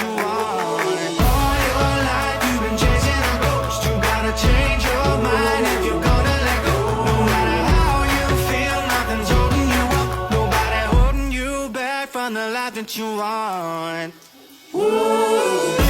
you want. All your life you've been chasing a ghost. You gotta change your mind if you're gonna let go. No matter how you feel, nothing's holding you up. Nobody holding you back from the life that you want. Ooh.